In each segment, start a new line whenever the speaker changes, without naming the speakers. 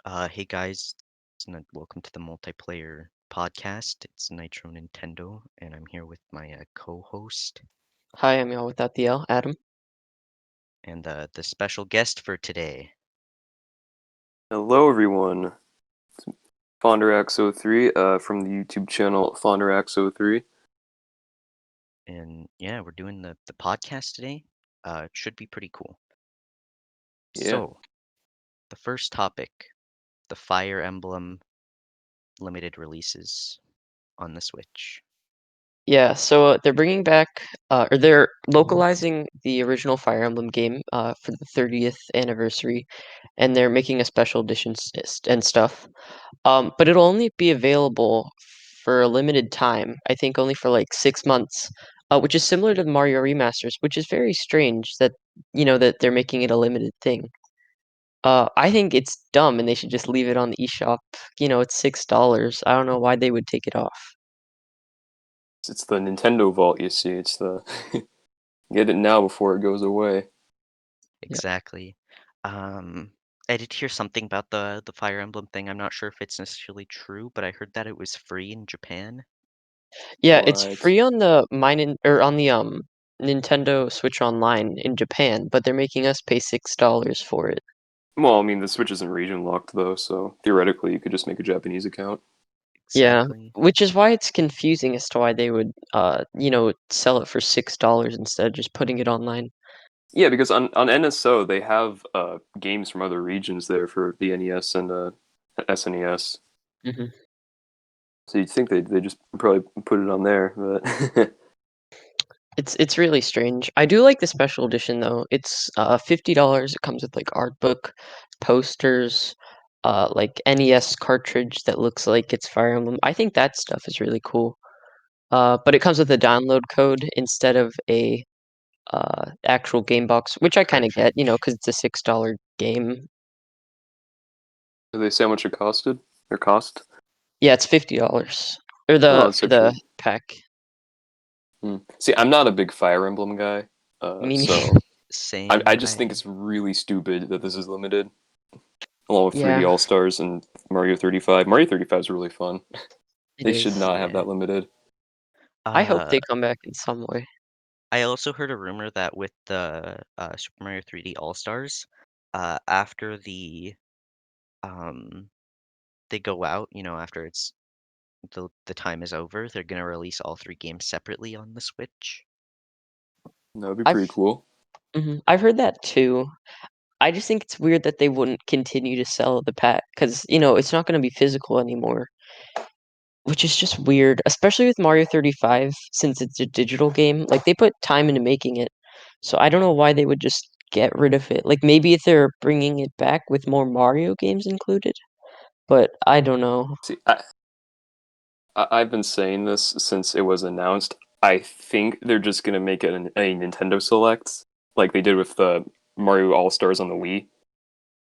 Hey guys, welcome to the multiplayer podcast. It's Nitro Nintendo, and I'm here with my co-host
Hi, I'm y'all without the L, Adam.
and the special guest for today.
Hello, everyone. Fonderaxe03 from the YouTube channel Fonderaxe03.
And yeah, we're doing the podcast today. It should be pretty cool.
Yeah.
So, the first topic, the Fire Emblem limited releases on the Switch.
Yeah, so they're bringing back, or they're localizing the original Fire Emblem game for the 30th anniversary, and they're making a special edition and stuff. But it'll only be available for a limited time. I think only for like 6 months, which is similar to the Mario remasters, which is very strange that that they're making it a limited thing. I think it's dumb, and they should just leave it on the eShop. It's $6. I don't know why they would take it off.
It's the Nintendo Vault, you see. It's the get it now before it goes away.
Yeah.
Exactly. Um, I did hear something about the Fire Emblem thing. I'm not sure if it's necessarily true, but I heard that it was free in Japan.
Yeah, it's
What?
free on the or on the Nintendo Switch Online in Japan, but they're making us pay $6 for it.
Well, I mean, the Switch isn't region locked, though, so theoretically you could just make a Japanese account.
Yeah,
Exactly.
which is why it's confusing as to why they would sell it for $6 instead of just putting it online.
Yeah, because on NSO they have games from other regions there for the NES and SNES.
hmm
So you'd think they just probably put it on there, but
It's really strange. I do like the special edition though. It's $50. It comes with like art book, posters, like NES cartridge that looks like it's Fire Emblem. I think that stuff is really cool. But it comes with a download code instead of a actual game box, which I kind of get,
Cartridge.
because it's a $6 game.
did they say how much it costed? Or cost?
Yeah, it's $50 or
Oh,
the
that's
for the
actually.
pack.
See, I'm not a big Fire Emblem guy,
Meaning,
so I
Same.
just think it's really stupid that this is limited, along with 3D
yeah,
All Stars and Mario 35. Mario 35 is really fun.
it
They should
is.
not have
Yeah.
that limited.
I hope
Uh,
they come back in some way.
I also heard a rumor that with the Super Mario 3D All-Stars, after um they go out, after the time is over, they're gonna release all three games separately on the Switch.
That would be
I've
pretty cool.
I've heard that too. I just think it's weird that they wouldn't continue to sell the pack because it's not going to be physical anymore, which is just weird, especially with Mario 35 since it's a digital game. Like they put time into making it, so I don't know why they would just get rid of it. Like maybe if they're bringing it back with more Mario games included, but I don't know.
See, I've been saying this since it was announced. I think they're just gonna make it a Nintendo Select, like they did with the Mario All Stars on the Wii.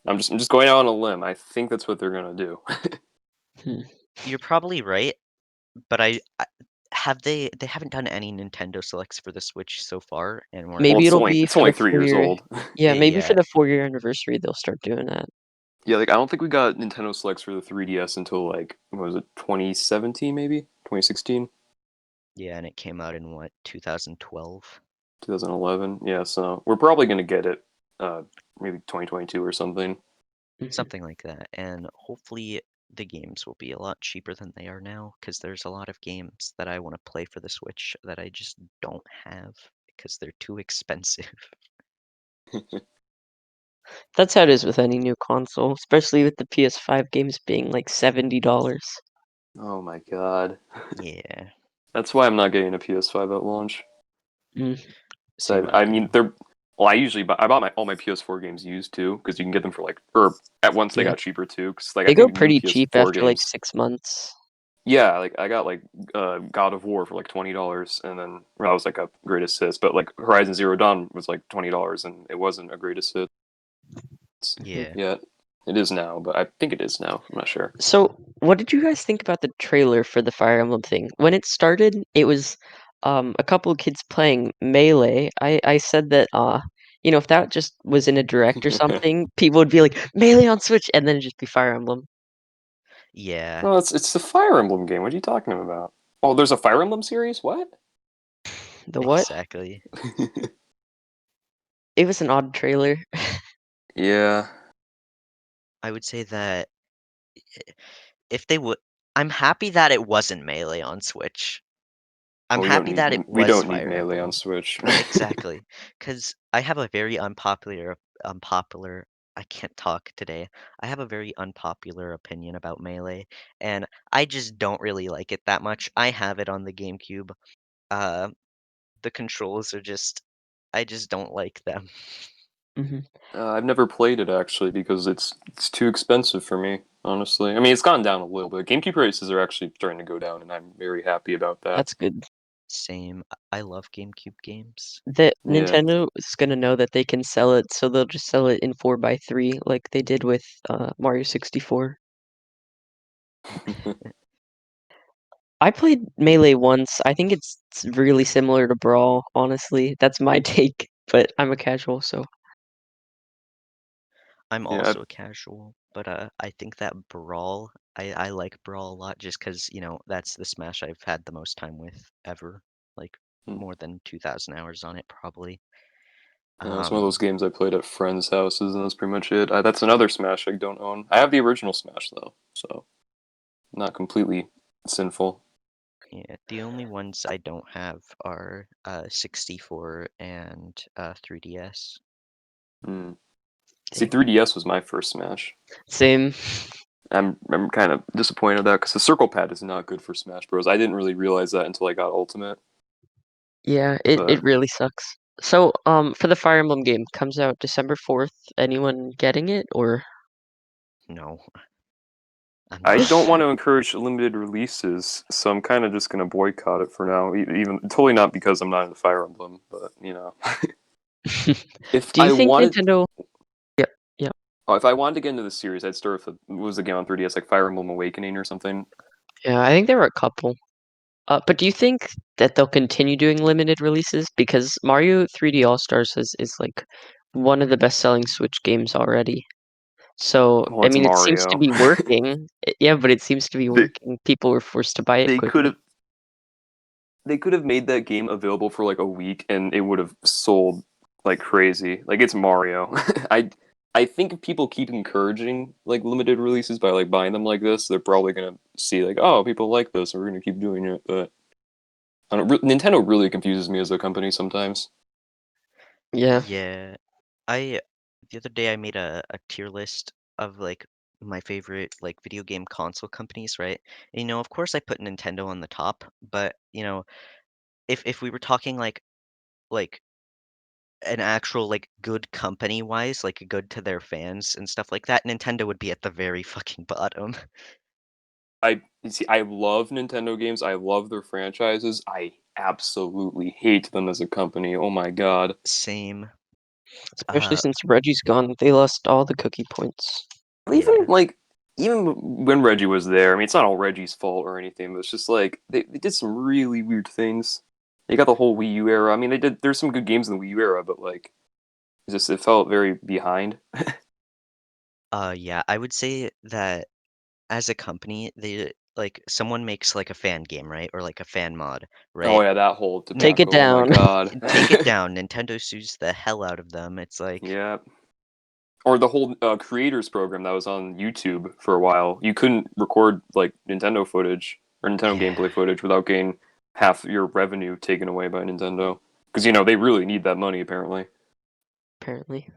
I'm just going out on a limb. I think that's what they're gonna do.
Hmm.
You're probably right, but they haven't done any Nintendo selects for the Switch so far, and we're
Well,
Maybe
it's
it'll
only
be
it's
for
only
the
3 years
4 year.
old.
Yeah, maybe for
yeah,
the 4 year anniversary they'll start doing that.
Yeah, like I don't think we got Nintendo Selects for the 3DS until like what was it, 2017 maybe? 2016?
yeah, and it came out in what, 2012?
2011. Yeah, so we're probably going to get it uh maybe 2022 or something.
Mhm.
Something like that. And hopefully the games will be a lot cheaper than they are now, because there's a lot of games that I want to play for the Switch that I just don't have because they're too expensive.
That's how it is with any new console, especially with the PS5 games being like $70.
Oh my god.
Yeah,
That's why I'm not getting a PS5 at launch.
Mm.
So
same
I
here.
mean they're well, I bought my all my PS4 games used too because you can get them for like or at once they
Yeah,
got cheaper too because like I
they go
think new
pretty cheap
PS4
after like
games.
6 months.
Yeah, like I got like God of War for like $20, and then well, that was like a great assist. But like Horizon Zero Dawn was like $20, and it wasn't a great assist
Yeah.
yet. It is now, but I think it is now. I'm not sure.
So, what did you guys think about the trailer for the Fire Emblem thing? When it started, it was a couple of kids playing Melee. I said that You know, if that just was in a direct or something, people would be like, "Melee on Switch," and then it'd just be Fire Emblem.
Yeah,
No, it's the Fire Emblem game. What are you talking about? Oh, there's a Fire Emblem series? What?
The what?
exactly.
It was an odd trailer.
Yeah.
I would say that if they would I'm happy that it wasn't Melee on Switch. I'm
Well,
happy that it
we
was
don't need
Fire
Melee on
Emblem.
Switch.
Exactly, because I have a very unpopular I can't talk today. I have a very unpopular opinion about Melee, and I just don't really like it that much. I have it on the GameCube. Uh, the controls are just I just don't like them.
Mhm.
I've never played it actually because it's too expensive for me, honestly. I mean, it's gone down a little bit. GameCube prices are actually starting to go down, and I'm very happy about that.
That's good.
Same. I love GameCube games.
That
Yeah.
Nintendo is gonna know that they can sell it, so they'll just sell it in 4x3 like they did with, Mario 64. I played Melee once. I think it's really similar to Brawl, honestly. That's my take, but I'm a casual, so
I'm
Yeah.
also a casual, but I think that Brawl, I like Brawl a lot just because, that's the Smash I've had the most time with ever. Like more than 2,000 hours on it, probably.
It's one of
Um,
those games I played at friends' houses, and that's pretty much it. That's another Smash I don't own. I have the original Smash though, so not completely sinful.
yeah, the only ones I don't have are 64 and 3DS.
Hmm. See,
dang.
3DS was my first Smash.
Same.
I'm kind of disappointed with that because the circle pad is not good for Smash Bros. I didn't really realize that until I got Ultimate,
Yeah, it
but
really sucks. So, for the Fire Emblem game, comes out December 4th. Anyone getting it or
No, I'm
I
not.
don't want to encourage limited releases, so I'm kind of just gonna boycott it for now. Even totally not because I'm not into Fire Emblem, but if
Do you
I
think
wanted,
Nintendo Yep, yep.
oh, if I wanted to get into the series, I'd start with what was the game on 3DS, like Fire Emblem Awakening or something.
Yeah, I think there were a couple. But do you think that they'll continue doing limited releases? Because Mario 3D All-Stars is like one of the best-selling Switch games already. So,
Well,
I
it's
mean, it seems to
Mario.
be working. Yeah, but it seems to be
they
working. People were forced to buy it
they could
quickly.
have they could have made that game available for like a week and it would have sold like crazy. Like it's Mario. I think if people keep encouraging like limited releases by like buying them like this, they're probably gonna see like, oh, people like this, and we're gonna keep doing it. But I don't, Nintendo really confuses me as a company sometimes.
Yeah.
Yeah, I the other day I made a tier list of like my favorite like video game console companies, right? And, of course I put Nintendo on the top, but if we were talking like an actual like good company wise, like good to their fans and stuff like that, Nintendo would be at the very fucking bottom.
I see. I love Nintendo games. I love their franchises. I absolutely hate them as a company. Oh my god.
Same.
Especially
Uh,
since Reggie's gone, they lost all the cookie points.
Even
yeah.
like even when Reggie was there, I mean, it's not all Reggie's fault or anything, but it's just like they did some really weird things. They got the whole Wii U era. I mean, they did. There's some good games in the Wii U era, but like, it felt very behind.
Yeah, I would say that as a company, they like someone makes like a fan game, right? Or like a fan mod,
Oh
right?
yeah, that whole
Take it
debacle. Oh my
down.
god.
Take it down. Nintendo sues the hell out of them. It's like,
Yeah. Or the whole creators program that was on YouTube for a while. You couldn't record like Nintendo footage or Nintendo
yeah,
gameplay footage without getting half your revenue taken away by Nintendo. Because they really need that money apparently.
Apparently.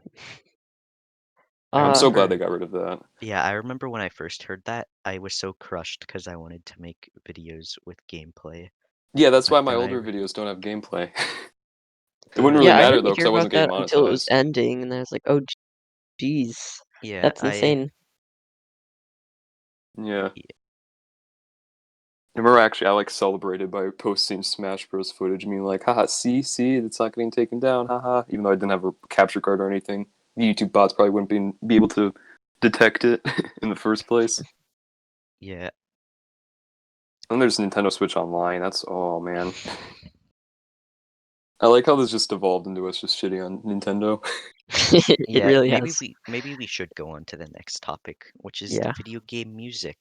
I'm
I
so glad
remember.
they got rid of that.
Yeah, I remember when I first heard that, I was so crushed because I wanted to make videos with gameplay.
Yeah, that's
But
why my
then I,
older videos don't have gameplay. It wouldn't really
yeah,
Yeah, I
matter
didn't
though, because
hear
I
about
wasn't getting
that until it was
monetized.
ending, and I was like, "Oh, jeez,
yeah,
that's insane."
Yeah.
yeah,
I remember actually I like celebrated by posting Smash Bros footage, being like, haha, see, it's not getting taken down, haha. Even though I didn't have a capture card or anything. The YouTube bots probably wouldn't be able to detect it in the first place.
yeah.
And there's Nintendo Switch Online. That's oh man. I like how this just evolved into us just shitting on Nintendo.
It
Yeah,
really
maybe
has.
we should go on to the next topic, which is the
Yeah.
video game music.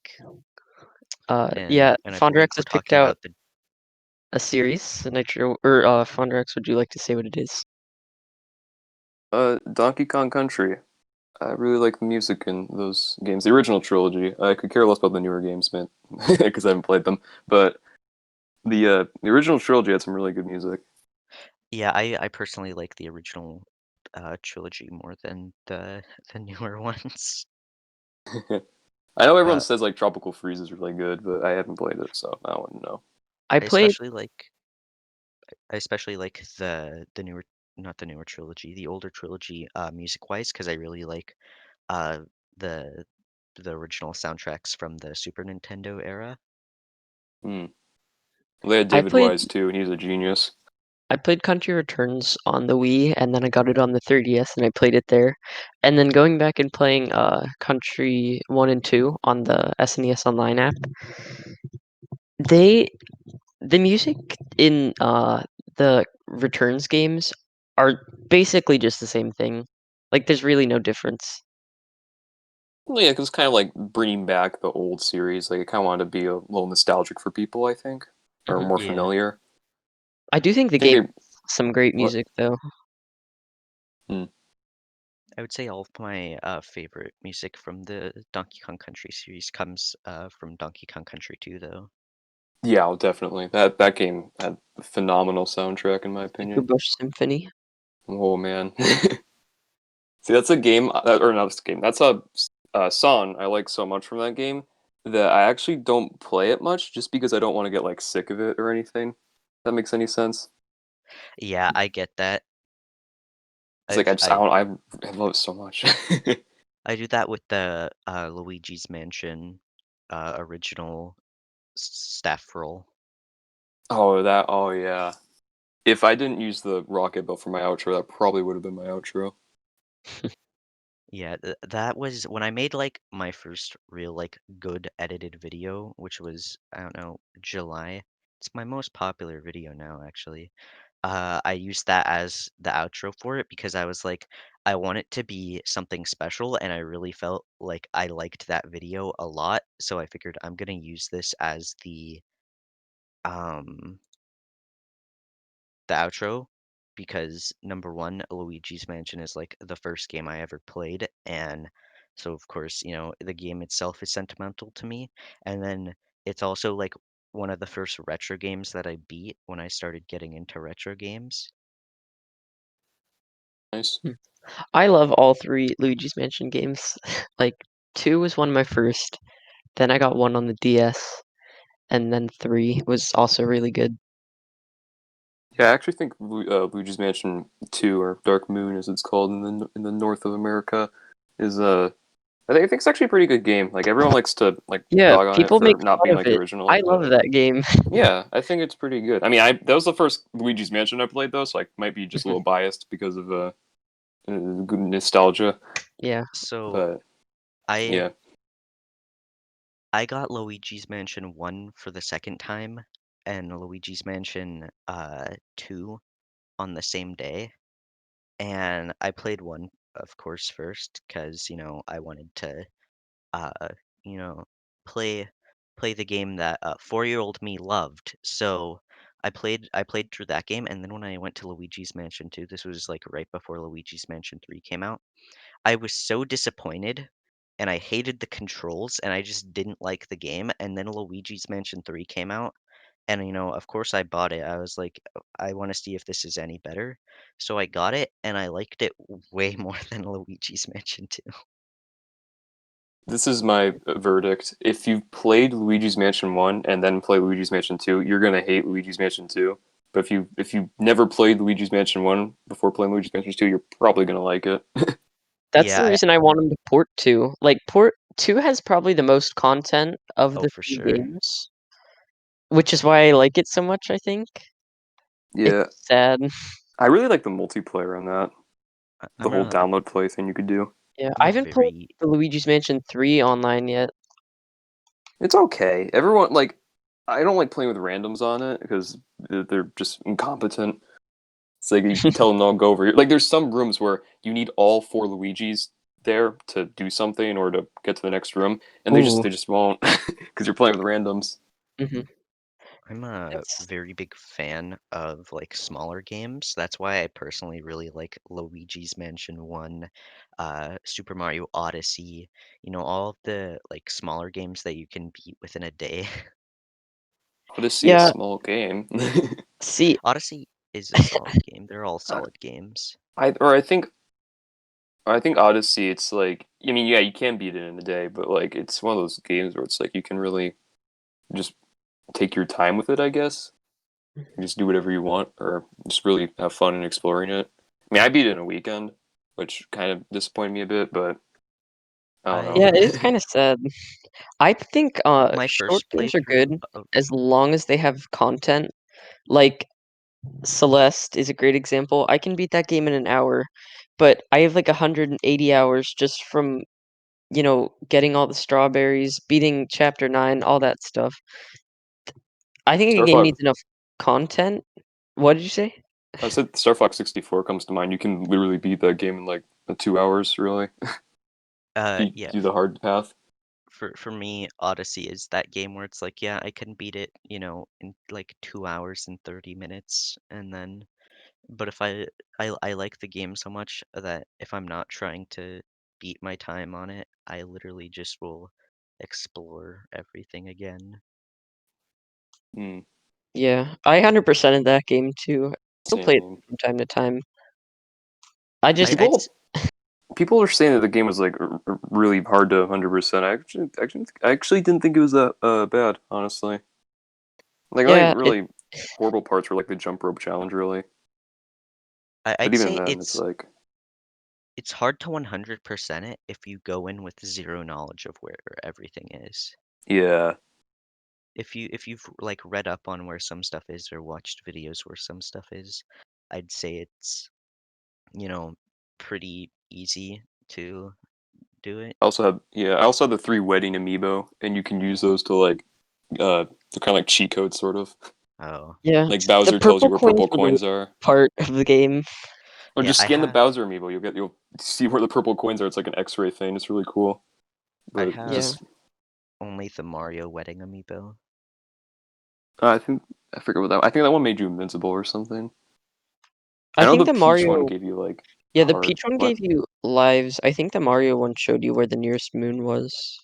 Yeah,
And I believe
Fonderaxe
we're
has picked
talking
out
about the
a series, Nitro, or Fonderaxe, would you like to say what it is?
Donkey Kong Country. I really like the music in those games. The original trilogy. I could care less about the newer games, man, because I haven't played them. But the original trilogy had some really good music.
Yeah, I personally like the original trilogy more than the newer ones.
I know everyone
Uh,
says like Tropical Freeze is really good, but I haven't played it, so I wouldn't know.
I
I
played.
especially like I especially like the newer not the newer trilogy, the older trilogy music-wise because I really like uh the the original soundtracks from the Super Nintendo era.
Hmm. They had
I
David
played.
Wise too, and he's a genius.
I played Country Returns on the Wii, and then I got it on the 3DS, and I played it there. And then going back and playing Country 1 and 2 on the SNES Online app, they the music in the Returns games are basically just the same thing. Like, there's really no difference.
Well, yeah, 'cause it's kind of like bringing back the old series. Like, it kind of wanted to be a little nostalgic for people, I think, or
Mhm.
more
Yeah.
familiar.
I do think
I
the
think
game
they
has some great
what?
music, though.
Hmm.
I would say all of my favorite music from the Donkey Kong Country series comes from Donkey Kong Country 2 though.
Yeah, definitely. That game had a phenomenal soundtrack, in my opinion.
Superbush Symphony.
Oh man. See, that's a game, or not a game. That's a song I like so much from that game that I actually don't play it much, just because I don't want to get like sick of it or anything. If that makes any sense?
Yeah, I get that.
It's like
I've I
I love it so much.
I do that with the Luigi's Mansion original staff roll.
Oh yeah. If I didn't use the rocket bell for my outro, that probably would have been my outro.
Yeah, that was when I made like my first real like good edited video, which was I don't know, July. It's my most popular video now actually. I used that as the outro for it because I was like, I want it to be something special, and I really felt like I liked that video a lot. So I figured I'm gonna use this as um the outro because number one, Luigi's Mansion is like the first game I ever played, and so of course, the game itself is sentimental to me, and then it's also like one of the first retro games that I beat when I started getting into retro games.
Nice.
Hmm. I love all three Luigi's Mansion games. Like, 2 was one of my first, then I got 1 on the DS, and then 3 was also really good.
Yeah, I actually think Luigi's Mansion 2, or Dark Moon as it's called in the north of America, is I think it's actually a pretty good game. Like everyone likes to like
Yeah,
dog on it
people
for
make
not
fun
being
of
like the
it.
original,
I love
but
that game.
yeah, I think it's pretty good. I mean, I that was the first Luigi's Mansion I played though, so I might be just a little biased because of good nostalgia.
Yeah.
So
But
I
yeah,
I got Luigi's Mansion 1 for the second time and Luigi's Mansion 2 on the same day. And I played 1, of course, first because, I wanted to uh, you know, play play the game that 4-year-old me loved. So I played through that game and then when I went to Luigi's Mansion 2, this was like right before Luigi's Mansion 3 came out. I was so disappointed, and I hated the controls, and I just didn't like the game, and then Luigi's Mansion 3 came out, and, of course, I bought it. I was like, I wanna see if this is any better." So I got it, and I liked it way more than Luigi's Mansion 2.
this is my verdict. If you've played Luigi's Mansion 1 and then play Luigi's Mansion 2, you're gonna hate Luigi's Mansion 2. But if you never played Luigi's Mansion 1 before playing Luigi's Mansion 2, you're probably gonna like it.
That's the
Yeah,
reason I want them to port 2. Like, port 2 has probably the most content of
oh,
the
for
3
sure.
games, which is why I like it so much, I think.
Yeah,
It's sad.
I really like the multiplayer on that. The
I'm
whole
a
download play thing you could do.
Yeah,
I'm
I
a
haven't played
very
the Luigi's Mansion 3 online yet.
It's okay. Everyone like I don't like playing with randoms on it because they're just incompetent. It's like you tell them, "No, go over here." Like there's some rooms where you need all four Luigis there to do something or to get to the next room, and
Ooh.
they just won't because you're playing with randoms.
Mhm.
I'm a
It's
very big fan of like smaller games. That's why I personally really like Luigi's Mansion 1, Super Mario Odyssey, all of the like smaller games that you can beat within a day.
Odyssey, a
yeah,
small game.
see,
Odyssey is a solid game. They're all
I,
solid games.
I think Odyssey. It's like I mean, yeah, you can beat it in a day, but like it's one of those games where it's like you can really just take your time with it. I guess you just do whatever you want, or just really have fun in exploring it. I mean, I beat it in a weekend, which kind of disappointed me a bit, but I don't
I
yeah, it is
know.
kinda sad. I think,
my
short
first
games are
playthrough
good
of
as long as they have content. Like, Celeste is a great example. I can beat that game in an hour, but I have, like, 180 hours just from, getting all the strawberries, beating chapter 9, all that stuff. I think a
Star
game
Fox.
needs enough content. What did you say?
I said Star Fox 64 comes to mind. You can literally beat that game in like 2 hours, really, if you
yeah,
do the hard path.
for me, Odyssey is that game where it's like, yeah, I can beat it, in like 2 hours and 30 minutes, and then but if I like the game so much that if I'm not trying to beat my time on it, I literally just will explore everything again.
Hmm.
Yeah, I 100% in that game too. Still play it
Same.
from time to time. I just
I'd
People people are saying that the game was like really hard to 100%. I actually didn't think it was that bad, honestly. Like only
yeah,
really horrible parts were like the jump rope challenge, really. But
I'd
even
say
then, it's
it's
like
it's hard to 100% it if you go in with zero knowledge of where everything is.
yeah.
If you've like read up on where some stuff is or watched videos where some stuff is, I'd say it's, you know, pretty easy to do it.
I also had the three wedding amiibo, and you can use those to like they're kind of like cheat codes, sort of.
yeah,
Like
the
Bowser tells you
purple
where
coins
purple
were the worst
coins are.
part of the game.
Or
Yeah,
just scan the Bowser amiibo. You'll see where the purple coins are. It's like an X-ray thing. It's really cool.
I
But
Yeah.
have
just
only the Mario wedding amiibo.
I think I forget what that. I think that one made you invincible or something. I
I
know
think
the
the
Peach one
Mario
gave you like
yeah, the
heart.
Peach one
What?
gave you lives. I think the Mario one showed you where the nearest moon was.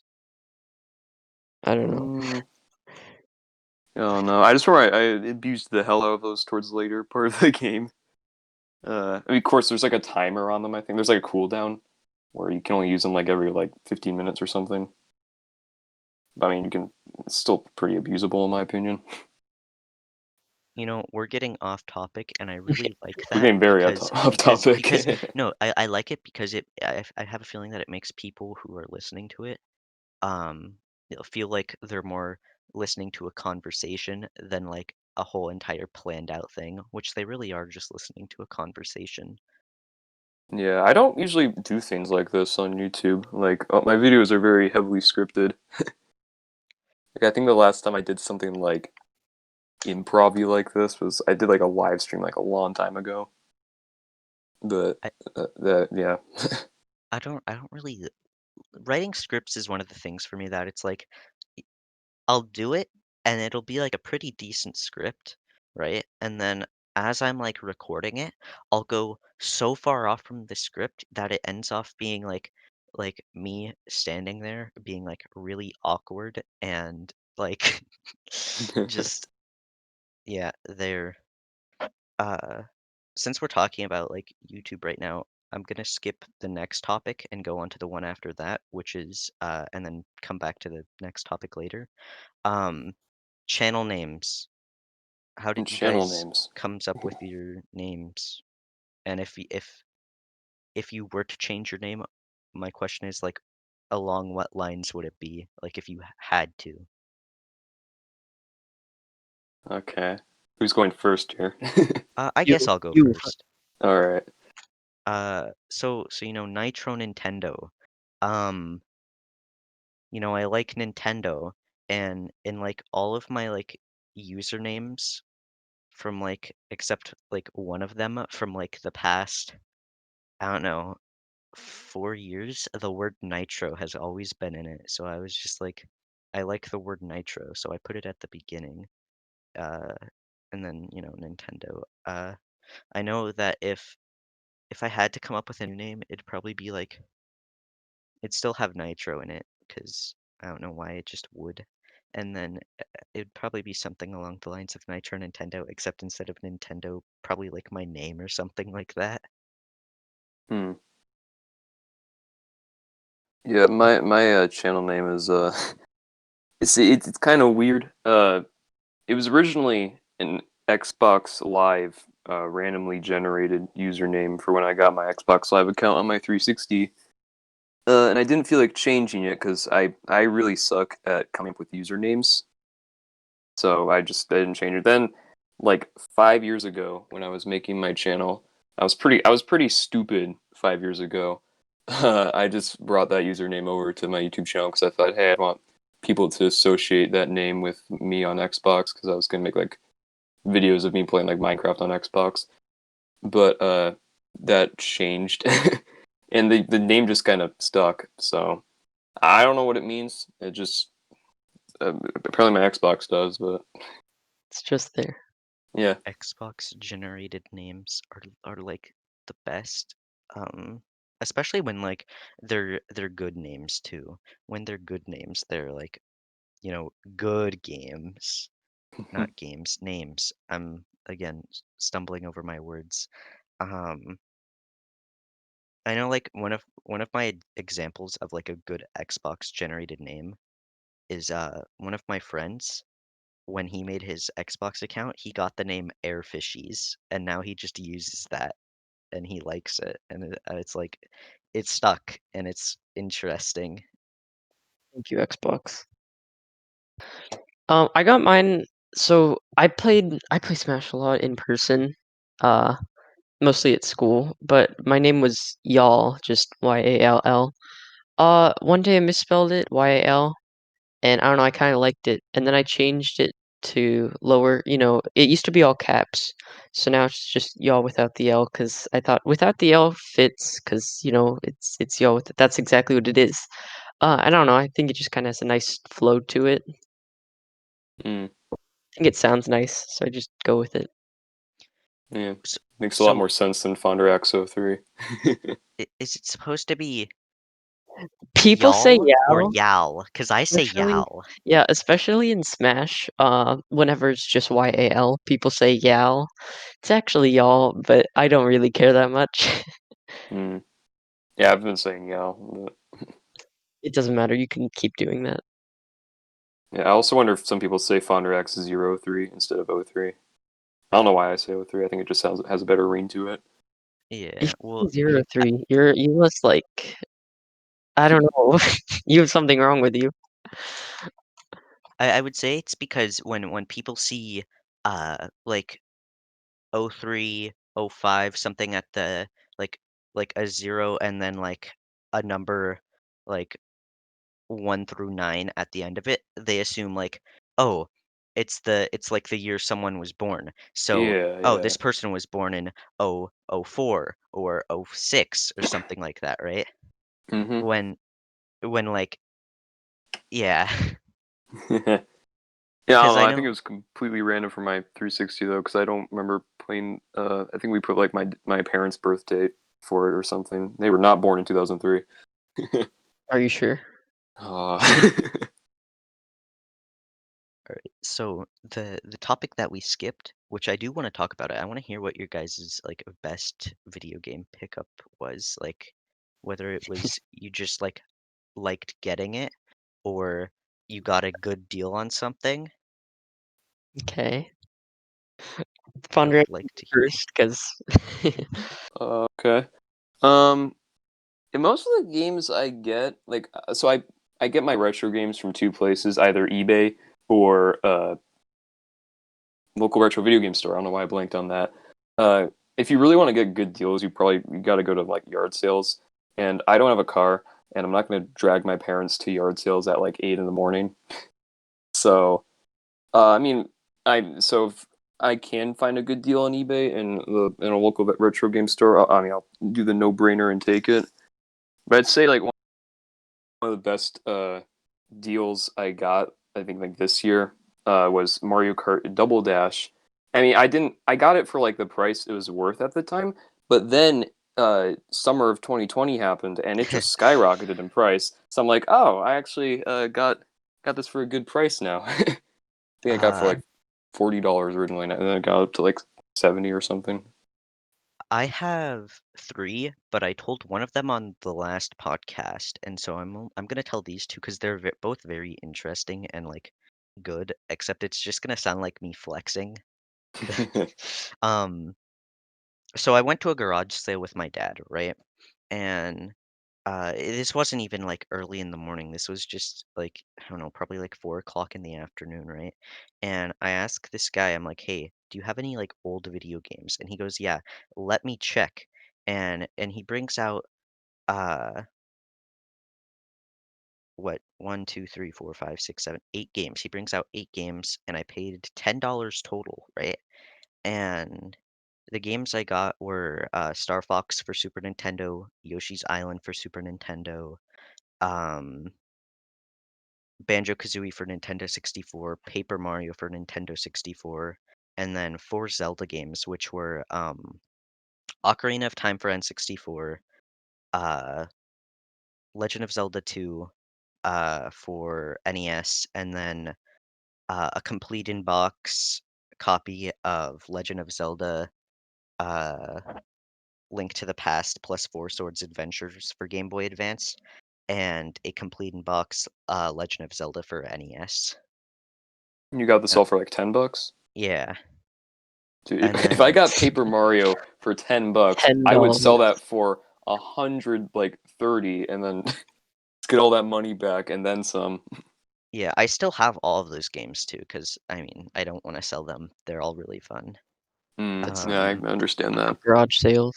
I don't know.
Mm, oh no! I just remember I abused the hell out of those towards the later part of the game. I mean, of course, there's like a timer on them. I think there's like a cooldown where you can only use them like every like 15 minutes or something. But I mean, you can. It's still pretty abusable in my opinion.
We're getting off topic, and I really like
We're
that
getting very
because
off
because
topic.
because no, I like it because I have a feeling that it makes people who are listening to it feel like they're more listening to a conversation than like a whole entire planned out thing, which they really are just listening to a conversation.
Yeah, I don't usually do things like this on YouTube. Like my videos are very heavily scripted. Like I think the last time I did something like improv like this was I did like a live stream like a long time ago. But
I,
that yeah.
I don't really writing scripts is one of the things for me that it's like I'll do it and it'll be like a pretty decent script, right? And then as I'm like recording it, I'll go so far off from the script that it ends off being like me standing there being like really awkward and like just yeah, there uh since we're talking about like YouTube right now, I'm gonna skip the next topic and go on to the one after that, which is and then come back to the next topic later. Um Channel names. How
And
did you
channel
guys
names.
comes up with your names? And if you were to change your name, my question is like along what lines would it be? Like if you had to.
Okay. Who's going first here?
I
You
guess I'll go
you
first.
All right.
So Nitro Nintendo. Um, I like Nintendo and in like all of my like usernames from like except like one of them from like the past, I don't know, 4 years, the word nitro has always been in it. So I was just like, I like the word nitro, so I put it at the beginning. Uh, and then, Nintendo. I know that if I had to come up with a new name, it'd probably be like it'd still have nitro in it because I don't know why it just would. And then it'd probably be something along the lines of Nitro Nintendo, except instead of Nintendo, probably like my name or something like that.
Hmm. Yeah, my channel name is it's kind of weird. It was originally an Xbox Live randomly generated username for when I got my Xbox Live account on my 360. And I didn't feel like changing it because I really suck at coming up with usernames. So I didn't change it. Then, like 5 years ago, when I was making my channel, I was pretty stupid 5 years ago. I just brought that username over to my YouTube channel because I thought, hey, I want people to associate that name with me on Xbox because I was gonna make like videos of me playing like Minecraft on Xbox. But that changed, and the name just kind of stuck. So I don't know what it means. It just apparently my Xbox does, but
It's just there.
yeah.
Xbox generated names are like the best. Um, Especially when like they're good names too. When they're good names, they're like, good games, not games, names. I'm again stumbling over my words. Um, I know like one of my examples of like a good Xbox generated name is one of my friends when he made his Xbox account, he got the name Airfishies and now he just uses that and he likes it and it's like it's stuck and it's interesting.
Thank you, Xbox. I got mine. So I play Smash a lot in person, uh, mostly at school. But my name was Y'all, just Yall. One day I misspelled it Yal, and I don't know. I kind of liked it, and then I changed it to lower. It used to be all caps, so now it's just Y'all without the L. Because I thought without the L fits, because it's Y'all with it. That's exactly what it is. I don't know. I think it just kind of has a nice flow to it.
Mm,
I think it sounds nice, so I just go with it.
yeah.
So,
Makes a lot
so
more sense than Fonderaxe03.
is it supposed to be
People say
y'all or
"yal,"
yal? Because I say
especially
yal.
yeah, especially in Smash. Whenever it's just YAL, people say "yal." It's actually "y'all," but I don't really care that much.
Mm. Yeah, I've been saying Yao. But
It doesn't matter. You can keep doing that.
yeah, I also wonder if some people say Fonderaxe03 instead of O3. I don't know why I say O3. I think it just sounds has a better ring to it.
Yeah,
If
well,
you say 03, you must like I don't know. You have something wrong with you.
I would say it's because when people see like '03, '05, something at the like a 0 and then like a number like 1 through 9 at the end of it, they assume like, "Oh, it's like the year someone was born." So,
Yeah,
"Oh,
yeah.
this person was born in '04 or '06 or something like that," right?
Mm-hmm.
When like yeah,
Yeah, I don't
because
know.
I
I think it
know
was completely random for my 360 though, because I don't remember playing. I think we put like my parents' birth date for it or something. They were not born in 2003.
Are you sure?
uh,
Alright, so the topic that we skipped, which I do want to talk about it, I want to hear what your guys' like best video game pickup was, like whether it was you just like liked getting it or you got a good deal on something.
Okay.
I would
Fundraising
like to hear.
first, because
okay. Um, in most of the games I get, so I get my retro games from two places, either eBay or local retro video game store. I don't know why I blanked on that. Uh, if you really want to get good deals, you got to go to like yard sales. And I don't have a car, and I'm not going to drag my parents to yard sales at like 8 in the morning. So, I mean, I so I can find a good deal on eBay in a local retro game store, I mean, I'll do the no brainer and take it. But I'd say like one of the best deals I got, I think like this year, was Mario Kart Double Dash. I mean, I got it for like the price it was worth at the time, but then summer of 2020 happened and it just skyrocketed in price. So I'm like, oh, I actually got this for a good price now. I think I got it for
Uh,
like $40 originally, and then it got up to like 70 or something.
I have three, but I told one of them on the last podcast, and so I'm gonna tell these two because they're both very interesting and like good. Except it's just gonna sound like me flexing. Um, so I went to a garage sale with my dad, right? And this wasn't even like early in the morning. This was just like, I don't know, probably like 4 o'clock in the afternoon, right? And I asked this guy, I'm like, hey, do you have any like old video games? And he goes, yeah, let me check. And he brings out uh what, one, two, three, four, five, six, seven, 8 games. He brings out 8 games and I paid $10 total, right? And the games I got were Star Fox for Super Nintendo, Yoshi's Island for Super Nintendo, um, Banjo-Kazooie for Nintendo 64, Paper Mario for Nintendo 64, and then 4 Zelda games, which were Ocarina of Time for N64, uh, Legend of Zelda 2 for NES, and then a complete in box copy of Legend of Zelda uh, Link to the Past plus Four Swords Adventures for Game Boy Advance, and a complete in box Legend of Zelda for NES.
You got this
Uh,
all for like $10?
yeah,
Dude,
and
if I
then
got Paper Mario for $10, I would sell
$10.
that for 100, like 30, and then get all that money back and then some.
yeah, I still have all of those games too, because I mean, I don't want to sell them. They're all really fun.
Yeah, I
Um,
understand that.
Garage sales.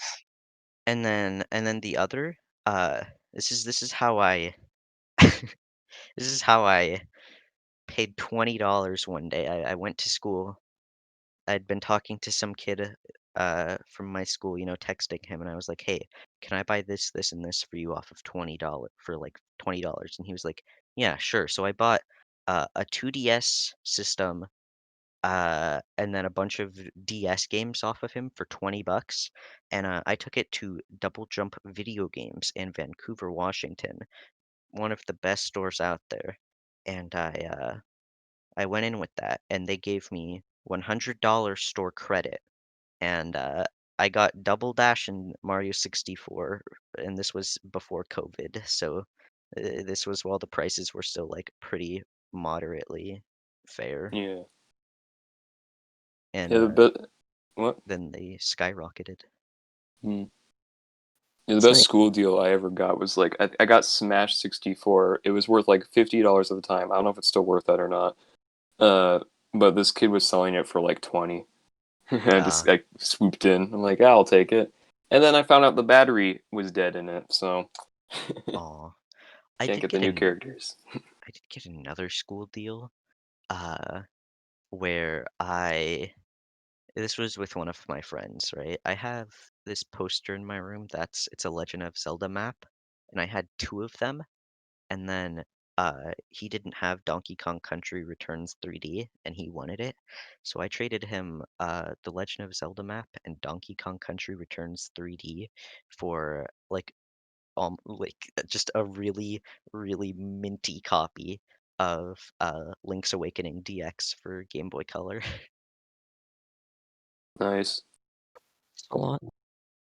and then the other, uh, this is how I this is how I paid $20 one day. I went to school. I'd been talking to some kid from my school, texting him, and I was like, "Hey, can I buy this, this, and this for you off of $20 for like $20?" And he was like, "Yeah, sure." So I bought a 2DS system, and then a bunch of DS games off of him for $20, and I took it to Double Jump Video Games in Vancouver, Washington, one of the best stores out there, and I went in with that, and they gave me $100 store credit, and I got Double Dash and Mario 64, and this was before COVID, so this was while the prices were still like pretty moderately fair,
Yeah.
and
Yeah, but what?
then they skyrocketed.
Hmm. Yeah, the
It's
best
nice.
school deal I ever got was like I got Smash 64. It was worth like $50 at the time. I don't know if it's still worth that or not. Uh, but this kid was selling it for like 20. I
Uh,
just like swooped in. I'm like, yeah, I'll take it. And then I found out the battery was dead in it, so
aw. I
can't
did
get the
get
new
an
characters.
I did get another school deal, uh, where I this was with one of my friends, right? I have this poster in my room it's a Legend of Zelda map, and I had 2 of them, and then he didn't have Donkey Kong Country Returns 3D, and he wanted it. So I traded him the Legend of Zelda map and Donkey Kong Country Returns 3D for just a really, really minty copy of Link's Awakening DX for Game Boy Color.
Nice.
It's a lot.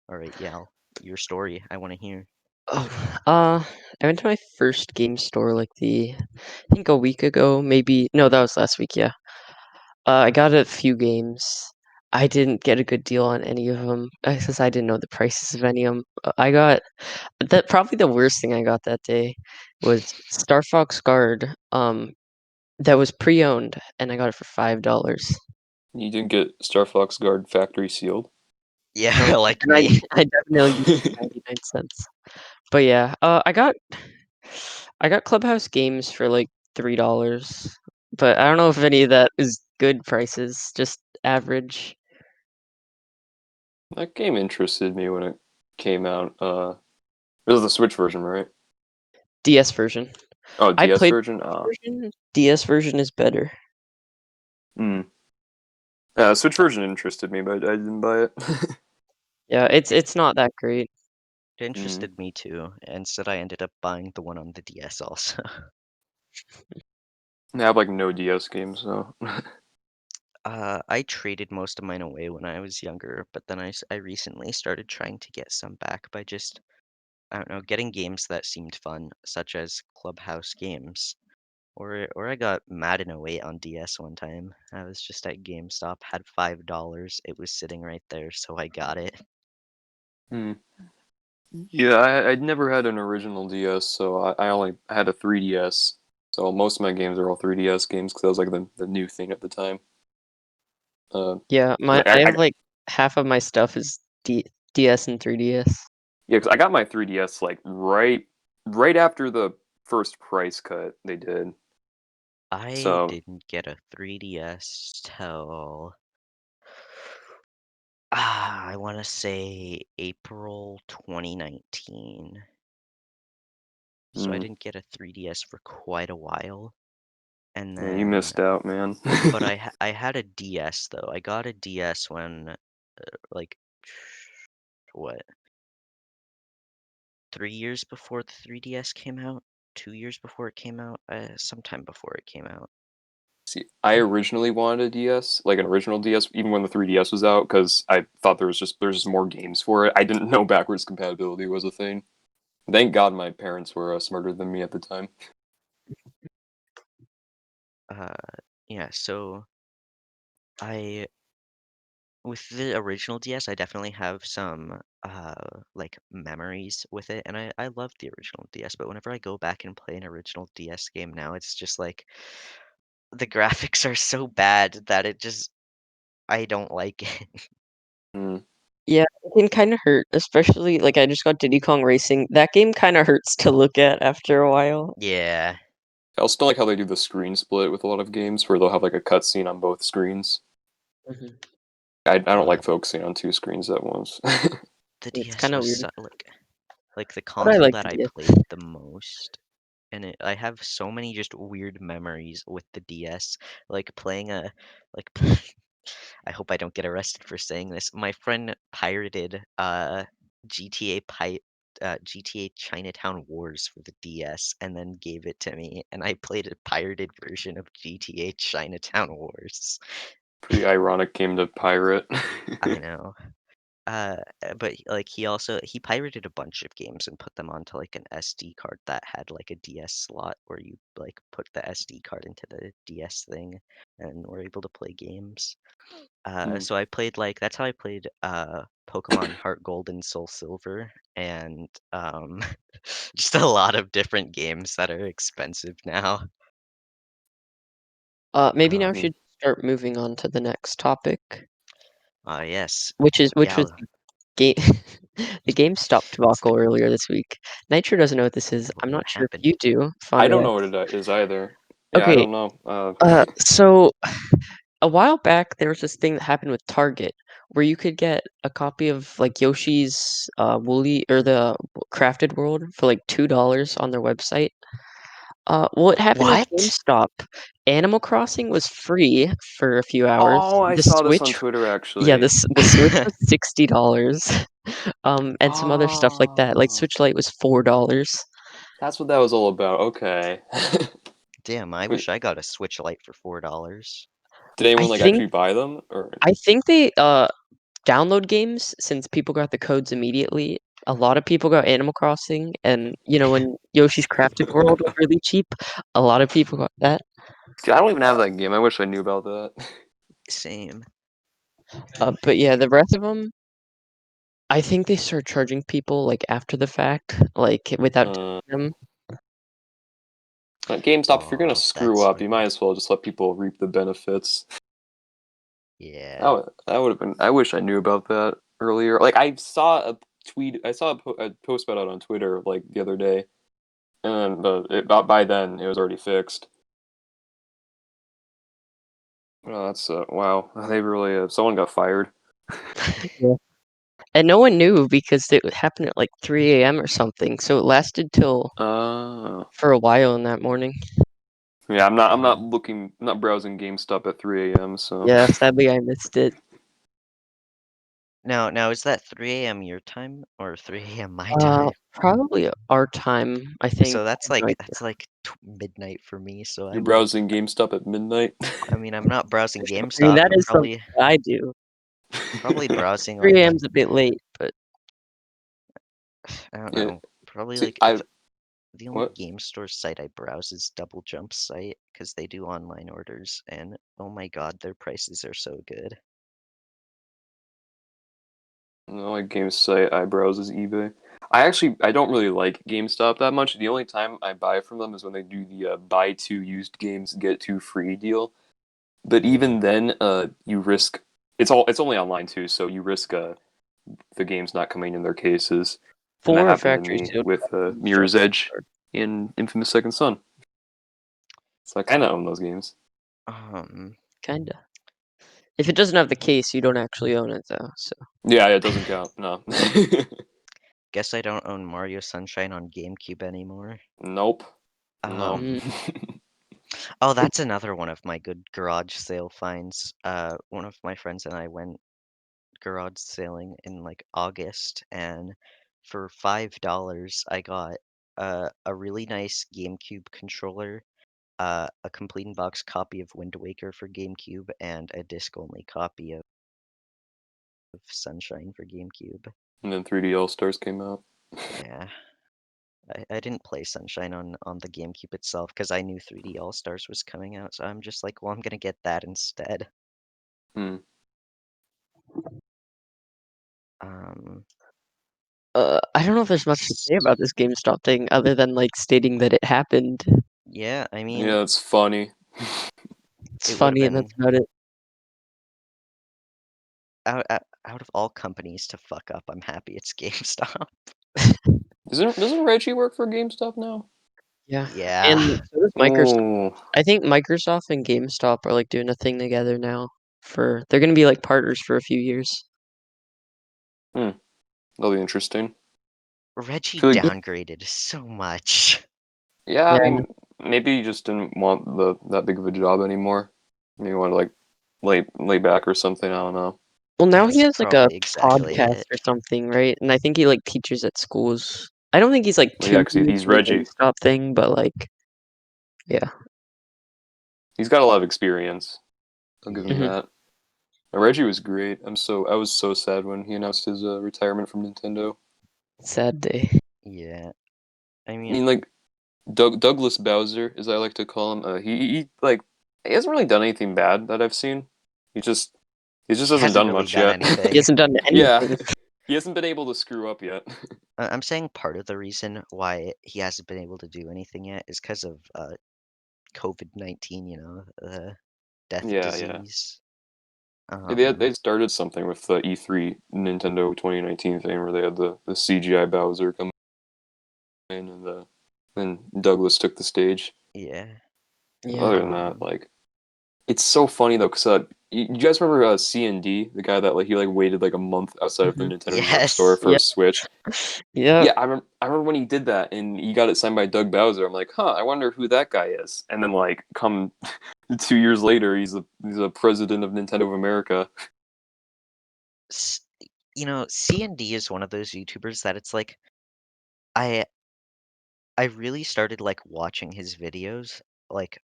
All right, Yal, your story. I want to hear.
Oh, I went to my first game store I think a week ago, maybe. No, that was last week. Yeah. I got a few games. I didn't get a good deal on any of them since I didn't know the prices of any of them. I got that probably the worst thing I got that day was Star Fox Guard. That was pre-owned, and I got it for $5.
You didn't get Star Fox Guard factory sealed?
Yeah, like
And I
me.
I definitely used 99 cents. But yeah, I got Clubhouse games for like $3, but I don't know if any of that is good prices, just average.
That game interested me when it came out. It was the Switch version, right?
DS version.
Oh,
I
DS
played
version.
Switch version. DS version is better.
Hmm. Switch version interested me, but I didn't buy it.
Yeah,
It
it's not that great.
Hmm.
interested me too. Instead, I ended up buying the one on the DS also.
I have like no DS games, so.
I traded most of mine away when I was younger, but then I recently started trying to get some back by just, I don't know, getting games that seemed fun, such as Clubhouse games. Or I got Madden 08 on DS one time. I was just at GameStop, had $5. It was sitting right there, so I got it.
Hmm. Yeah, I'd never had an original DS, so I only had a 3DS. So most of my games are all 3DS games because that was like the new thing at the time. Uh,
Yeah,
'Cause
I have like half of my stuff is DS and 3DS.
yeah, 'cause I got my 3DS like right after the first price cut they did.
I
So
didn't get a 3DS till I want to say April 2019. So I
mm,
didn't get a 3DS for quite a while. And
yeah, you
then,
missed out, man.
but I had a DS though. I got a DS when like what, 3 years before the 3DS came out? 2 years before it came out? Sometime before it came out.
See, I originally wanted a DS, like an original DS, even when the 3DS was out, because I thought there's just more games for it. I didn't know backwards compatibility was a thing. Thank God my parents were smarter than me at the time.
Uh, yeah, so I with the original DS, I definitely have some like memories with it, and I love the original DS. But whenever I go back and play an original DS game now, it's just like the graphics are so bad that it just I don't like it.
Mm.
Yeah, it can kind of hurt, especially like I just got Diddy Kong Racing. That game kind of hurts to look at after a while.
Yeah,
I also don't like how they do the screen split with a lot of games, where they'll have like a cutscene on both screens.
Mhm.
I don't
uh,
like focusing on two screens at once.
the
It's
DS
kind of
was
weird,
like the
but I
console
like
that
the
I
DS.
played the most. And I have so many just weird memories with the DS, like playing a like I hope I don't get arrested for saying this. My friend pirated GTA GTA Chinatown Wars for the DS and then gave it to me, and I played a pirated version of GTA Chinatown Wars.
Pretty ironic game to pirate.
I know. But like he pirated a bunch of games and put them onto like an SD card that had like a DS slot where you like put the SD card into the DS thing and were able to play games.
Hmm.
So I played like that's how I played Pokemon Heart Gold and Soul Silver and just a lot of different games that are expensive now.
Maybe now we
Um,
Hmm.
should start moving on to the next topic,
yes,
which
yeah.
was game the GameStop debacle earlier this week. Nitro doesn't know what this is. I'm
What
not sure if
happened?
you do,
I don't
Fonderaxe.
know what it is either. Yeah, I
Okay,
don't know.
so a while back there was this thing that happened with Target where you could get a copy of like Yoshi's Woolly or the Crafted World for like $2 on their website. What happened with
What?
GameStop? Animal Crossing was free for a few hours.
Oh, I
The
saw this on
Switch,
Twitter
yeah,
actually.
the Switch was $60. And some other stuff like that. Like
Oh,
Switch Lite was $4.
that's what that was all about. Okay.
Damn, I
Wait,
wish I got a Switch Lite for $4.
did
I
anyone like
think
actually buy them or?
I think they download games since people got the codes immediately. A lot of people got Animal Crossing, and when Yoshi's Crafted World was really cheap, a lot of people got that.
Dude, I don't even have that game. I wish I knew about that.
Same.
But yeah, the rest of them, I think they start charging people like after the fact, like without
Uh,
telling them.
GameStop, if you're gonna
Oh,
screw
that's
up, you
like
might as well just let people reap the benefits.
yeah.
That would have been. I wish I knew about that earlier. Like I saw a tweet. I saw a post about it on Twitter like the other day, and by then it was already fixed. Oh, that's wow. They really someone got fired.
Yeah. And no one knew because it happened at like 3 a.m. or something, so it lasted till
Uh,
for a while in that morning.
yeah, I'm not
Mm.
looking, not browsing GameStop at 3 a.m. So
Yeah, sadly I missed it.
Now is that 3 a.m. your time or 3 a.m. my time?
Probably our time, I think.
So
I have no idea.
that's like midnight for me. So
you're browsing GameStop at midnight.
I mean, I'm not browsing
I mean,
GameStop.
that
I'm
is something that I do.
probably browsing
3
like
a.m. is a bit late, but
I don't
Yeah.
know. Probably
See,
like
I
the only
what?
game store site I browse is Double Jump site because they do online orders, and oh my God, their prices are so good.
The only game site I browse is eBay. I don't really like GameStop that much. The only time I buy from them is when they do the buy two used games get two free deal. But even then, you risk it's only online too, so you risk the games not coming in their cases, and that
for
happened to
factory
me
sale,
with
stuff
Mirror's Edge in Infamous Second Son. So I kind of own those games.
Um,
kinda. If it doesn't have the case, you don't actually own it though. So
Yeah, it doesn't count. No.
guess I don't own Mario Sunshine on GameCube anymore.
Nope. No.
Um, oh, that's another one of my good garage sale finds. One of my friends and I went garage sailing in like August, and for $5, I got a really nice GameCube controller, a complete in box copy of Wind Waker for GameCube, and a disc only copy of Sunshine for GameCube.
And then 3D All Stars came out.
Yeah. I didn't play Sunshine on the GameCube itself because I knew 3D All Stars was coming out, so I'm just like, well, I'm gonna get that instead.
Hmm.
Um,
I don't know if there's much to say about this GameStop thing other than like stating that it happened.
yeah, I mean,
Yeah, it's funny.
It's
it would have
funny and
been
that's about it.
out of all companies to fuck up, I'm happy it's GameStop.
Doesn't Reggie work for GameStop now?
Yeah,
Yeah.
and so does Microsoft.
Oh,
I think Microsoft and GameStop are like doing a thing together now. They're gonna be like partners for a few years.
hmm. That'll be interesting. I
Reggie
feel like,
downgraded so much.
yeah, I
Yeah.
mean, maybe he just didn't want the that big of a job anymore. Maybe he wanted to like lay back or something. I don't know.
Well, now he
That's
has like a
probably exactly
podcast
it.
or something, right? And I think he like teaches at schools. I don't think he's like
Well, yeah,
too
because
new to
he's
the
Reggie.
GameStop thing, but like, yeah.
He's got a lot of experience. I'll give him
Hmm.
that. Reggie was great. I was so sad when he announced his retirement from Nintendo.
Sad day.
Yeah. I
I
mean,
mean, like Douglas Bowser, as I like to call him. He hasn't really done anything bad that I've seen. He just he just
he
hasn't
hasn't
done
really
much
done
yet.
He
anything.
hasn't done
Yeah,
anything.
he hasn't been able to screw up yet.
I'm saying part of the reason why he hasn't been able to do anything yet is because of COVID-19, the death
Yeah, yeah.
disease.
They started something with the E3 Nintendo 2019 thing where they had the CGI Bowser come in and then Douglas took the stage.
Yeah.
Yeah.
Other than that,
Um,
like it's so funny though, because you guys remember C and D, the guy that like he like waited like a month outside of the
Hmm.
Nintendo New York store
yes.
for
Yeah.
a Switch.
Yeah.
Yeah, I remember when he did that and he got it signed by Doug Bowser. I'm like, huh, I wonder who that guy is. And then like come 2 years later, he's a president of Nintendo of America.
S- C&D is one of those YouTubers that it's like I I really started like watching his videos like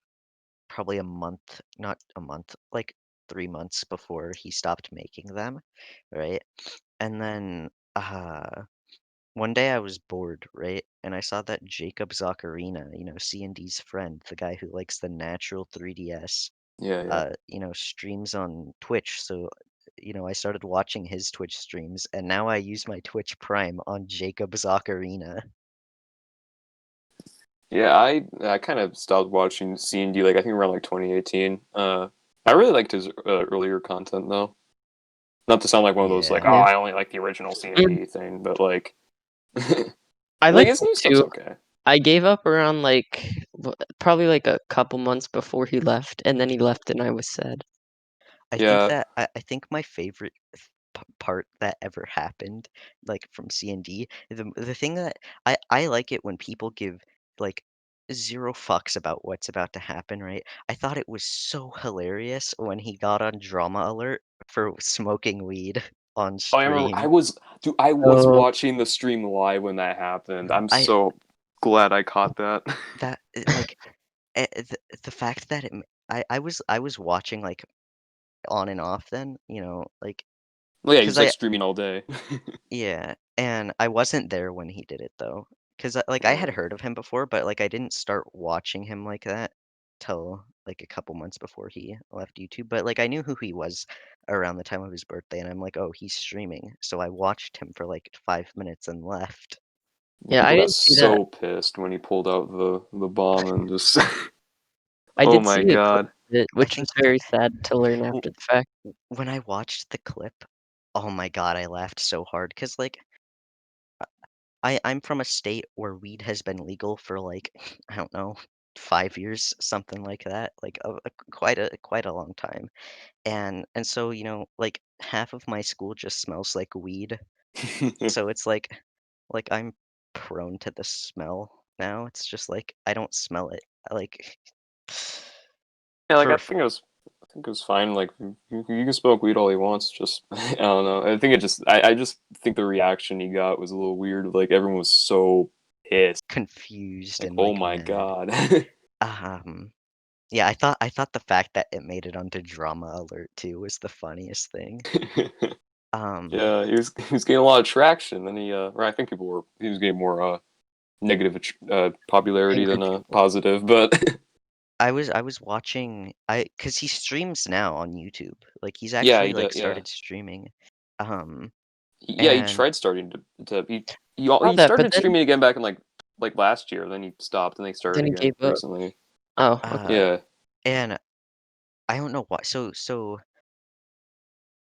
probably a month, not a month, like 3 months before he stopped making them, right? And then one day I was bored, right? And I saw that Jacob Zacharina, C&D's friend, the guy who likes the natural 3DS,
Yeah, yeah.
streams on Twitch. So, I started watching his Twitch streams, and now I use my Twitch Prime on Jacob Zacharina.
Yeah, I kind of stopped watching C and D like I think around like 2018. I really liked his earlier content though. Not to sound like one of those like, oh,
Yeah.
Yeah.
I only like the original C and
Mm,
D thing, but like,
I
like
like
his
that
new stuff's
too.
okay.
I gave up around like probably like a couple months before he left, and then he left, and I was sad.
I think
Yeah.
that I think my favorite part that ever happened, like, from C&D, the thing that I like it when people give, like, 0 fucks about what's about to happen, right? I thought it was so hilarious when he got on Drama Alert for smoking weed on
I remember
stream.
I was
Oh,
watching the stream live when that happened. I'm
I
so glad I caught that.
that like, the fact that I was watching, like, on and off then, like,
Well, yeah, he
'cause
was like streaming all day.
yeah, and I wasn't there when he did it though, 'cause, like, I had
Uh,
heard of him before, but, like, I didn't start watching him like that till, like, a couple months before he left YouTube, but, like, I knew who he was around the time of his birthday, and I'm like, "Oh, he's streaming," so I watched him for, like, 5 minutes and left.
yeah, I
People got
didn't see that.
so pissed when he pulled out the bomb and just
I
oh
did
my
see a clip
god.
of it,
I
which
think
was very sad to learn
w
after the fact.
when I watched the clip, oh my god, I laughed so hard 'cause, like, I'm from a state where weed has been legal for, like, I don't know, 5 years, something like that, like, quite a long time, and so, like, half of my school just smells like weed, so it's like, I'm prone to the smell now, it's just like, I don't smell it, like,
Yeah, like
for f
I think it was fine. Like you can smoke weed all he wants. Just I don't know. I think I just think the reaction he got was a little weird. Like everyone was so pissed.
confused
Like
and,
oh
like,
my
mad.
god.
Um, yeah, I thought the fact that it made it onto Drama Alert too was the funniest thing. Um
Yeah, he was getting a lot of traction. Then or I think he was getting more negative popularity
Angry
than
people.
positive. But
I was watching 'cause he streams now on YouTube, like, he's
yeah,
actually,
he
like,
does. Yeah,
started streaming, um,
yeah, he
and
tried starting to
Saw
he
that, but
started streaming again back in like last year. Then he stopped, and they started
then he
again
gave up.
recently.
Oh, okay.
uh,
Yeah.
and I don't know why so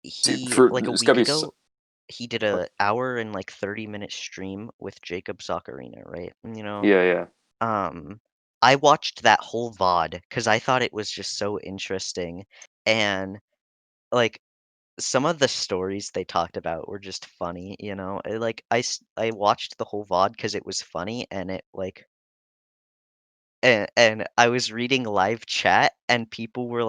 See,
he
for
like, a
it's gotta
week
be.
ago, he did a hour and, like, 30-minute stream with Jacob Zocarina, right? And,
Yeah, yeah.
um, I watched that whole VOD because I thought it was just so interesting, and, like, some of the stories they talked about were just funny. Like, I watched the whole VOD because it was funny, and it, like and I was reading live chat, and people were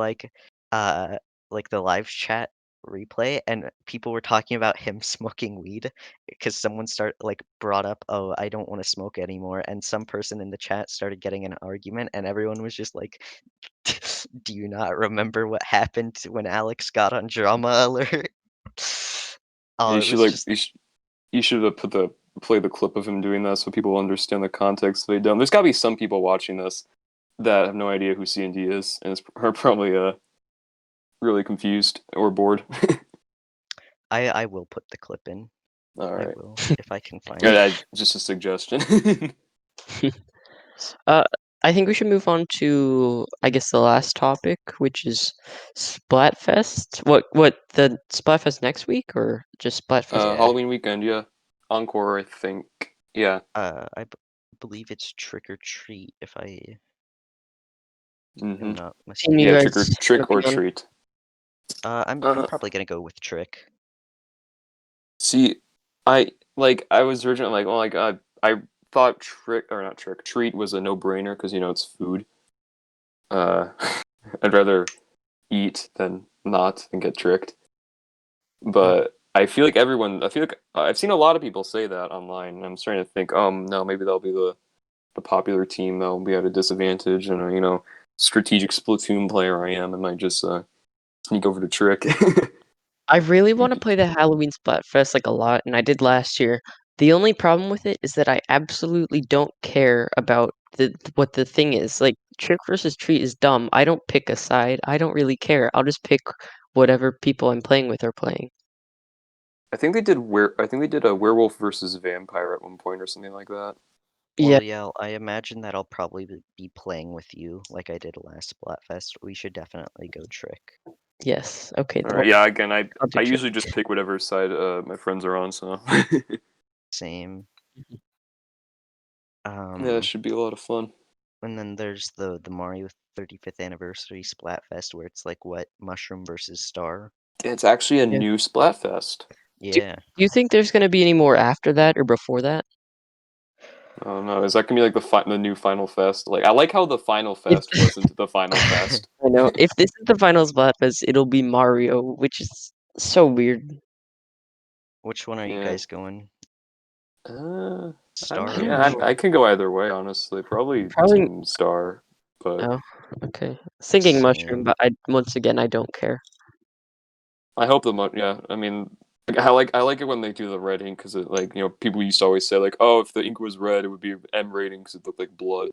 uh, like, the live chat replay, and people were talking about him smoking weed because someone brought up, "Oh, I don't wanna smoke anymore," and some person in the chat started getting an argument, and everyone was just like, "Do you not remember what happened when Alex got on Drama Alert?" Oh,
You
it
should
was
like
just
you should have play the clip of him doing that so people understand the context they don't. There's gotta be some people watching this that have no idea who C&D is and are probably really confused or bored.
I will put the clip in.
All
I
right.
will, if I can find it.
Just a suggestion.
Uh, I think we should move on to, I guess, the last topic, which is Splatfest. What the Splatfest next week or just Splatfest?
Yeah.
Halloween weekend, yeah. Encore, I think. Yeah.
Believe it's Trick or Treat if I am
Mm-hmm.
not
Team, you
Yeah,
mistaken.
guys
trick or
jumping on?
treat.
I'm
Uh,
probably gonna go with Trick.
See, I was originally like, oh my god, I thought trick or not trick treat was a no brainer because it's food. Uh, I'd rather eat than not and get tricked.
Mm.
But I feel like I've seen a lot of people say that online, and I'm starting to think, no, maybe that'll be the popular team that'll be at a disadvantage, and strategic Splatoon player I am, I might just sneak over to trick.
I really want to play the Halloween Splatfest like a lot, and I did last year. The only problem with it is that I absolutely don't care about what the thing is. Like trick versus treat is dumb. I don't pick a side. I don't really care. I'll just pick whatever people I'm playing with are playing.
I think they did a werewolf versus vampire at one point or something like that.
Yeah,
Well, yeah, I imagine that I'll probably be playing with you like I did last Splatfest. We should definitely go Trick.
yes. Okay,
All
well,
right. Yeah. Again,
I'll do
I
trick.
usually just pick whatever side my friends are on. So
Same.
Mhm.
yeah, it
Um,
should be a lot of fun.
And then there's the Mario 35th anniversary Splatfest where it's like what Mushroom versus Star.
It's actually a
Yeah.
new Splatfest.
Do
Yeah.
do you think there's gonna be any more after that or before that?
I don't know. Is that gonna be like the new Final Fest? Like, I like how the Final
If
Fest wasn't the Final Fest.
I know, if this is the final Splatfest, it'll be Mario, which is so weird.
Which one are you
Yeah.
guys going?
Uh,
Star
I
or
don't
yeah,
know.
I
Mushroom?
can go either way, honestly. Probably
Probably
Team Star, but
oh, okay. Thinking Mushroom,
Same.
but once again, I don't care.
I hope yeah. I mean, like, I like it when they do the red ink because it like people used to always say like, oh, if the ink was red, it would be M rating because it looked like blood.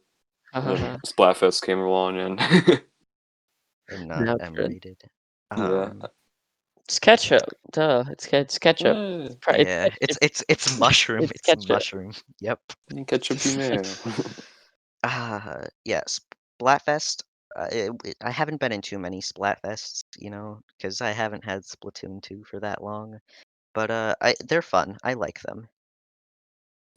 And then
Hahaha.
Splatfest came along and
And not
Now it's
M
red.
rated.
yeah,
It's ketchup. Duh. It's ketchup. It's
Yeah,
ketchup.
it's mushroom.
It's
It's
ketchup.
mushroom. Yep.
ketchup mayo.
Yeah, Splatfest. I haven't been in too many Splatfests, because I haven't had Splatoon 2 for that long. But they're fun. I like them.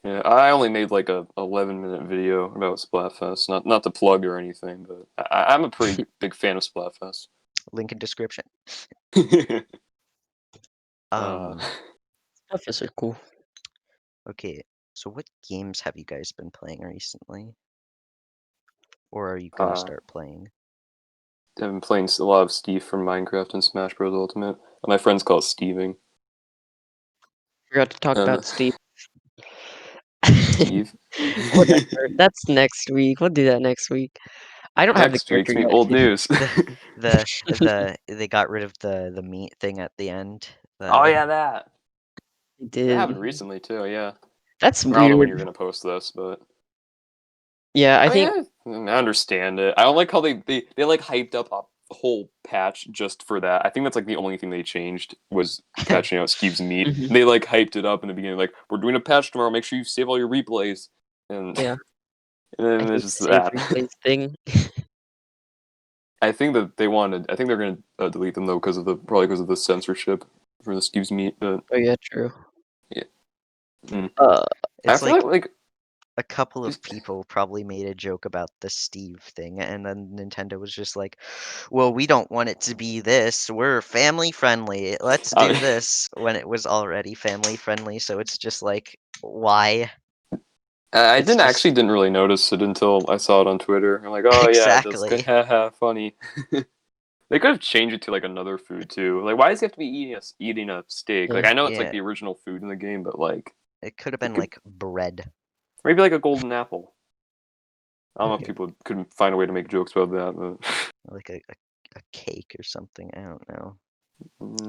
Yeah, I only made like a 11-minute video about Splatfest, not to plug or anything, but I'm a pretty big fan of Splatfest.
Link in description.
uh,
Um,
Splatfests are cool.
okay. So what games have you guys been playing recently? Or are you gonna
uh,
start playing?
I've been playing a lot of Steve from Minecraft and Smash Bros. Ultimate. My friends call it Steving.
Forgot to talk
Uh,
about Steve.
Steve.
Whatever. That's next week. We'll do that next week. I don't have the
Next
character
week's me
yet
old
too.
news.
They got rid of the meat thing at the end.
Oh
The
yeah, that.
I
That
did.
happened recently too. Yeah.
That's
I don't know when
weird.
you're gonna post this, but
Yeah, I
I
think
mean, I understand it. I don't like how they like hyped up a whole patch just for that. I think that's like the only thing they changed was patching out Steve's meat.
mhm,
They like hyped it up in the beginning, like we're doing a patch tomorrow. Make sure you save all your replays, and
yeah,
and
I
then it's
hate
just
save
that.
replays thing.
I think that they wanted. I think they're gonna delete them though because of the probably because of the censorship for the Steve's meat. But
Oh yeah, true.
yeah, mm.
Uh,
I
it's
feel
like
like
a couple of people probably made a joke about the Steve thing, and then Nintendo was just like, "Well, we don't want it to be this. We're family friendly. Let's
uh,
do this." When it was already family friendly, so it's just like, why?
I
It's
didn't
just
actually didn't really notice it until I saw it on Twitter. I'm like, oh yeah, it does.
exactly,
Haha, funny. They could have changed it to like another food too. Like, why does he have to be eating a steak? Like,
yeah.
I know it's like
yeah.
the original food in the game, but like,
It could have
it
been
could
like bread,
maybe like a golden apple. I don't know if
Okay.
people could find a way to make jokes about that, but
like a cake or something. I don't know.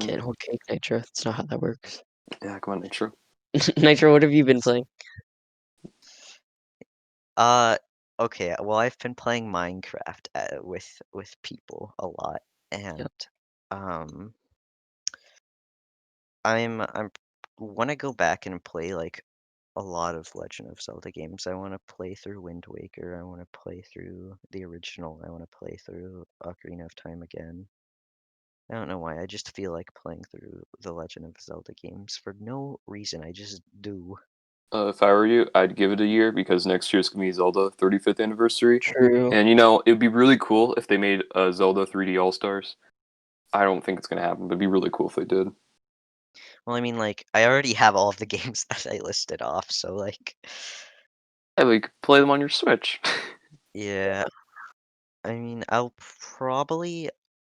Can't hold cake, Nitro. That's not how that works.
yeah, come on, intro.
Nitro, what have you been playing?
Uh, okay. Well, I've been playing Minecraft with people a lot,
Yep.
and um, I'm when I go back and play like a lot of Legend of Zelda games, I want to play through Wind Waker. I want to play through the original. I want to play through Ocarina of Time again. I don't know why. I just feel like playing through the Legend of Zelda games for no reason. I just do.
If I were you, I'd give it a year because next year's gonna be Zelda 35th anniversary,
True.
and it'd be really cool if they made Zelda 3D All Stars. I don't think it's gonna happen, but it'd be really cool if they did.
Well, I mean, like, I already have all of the games that I listed off, so like,
Yeah, we could play them on your Switch.
yeah. I mean, I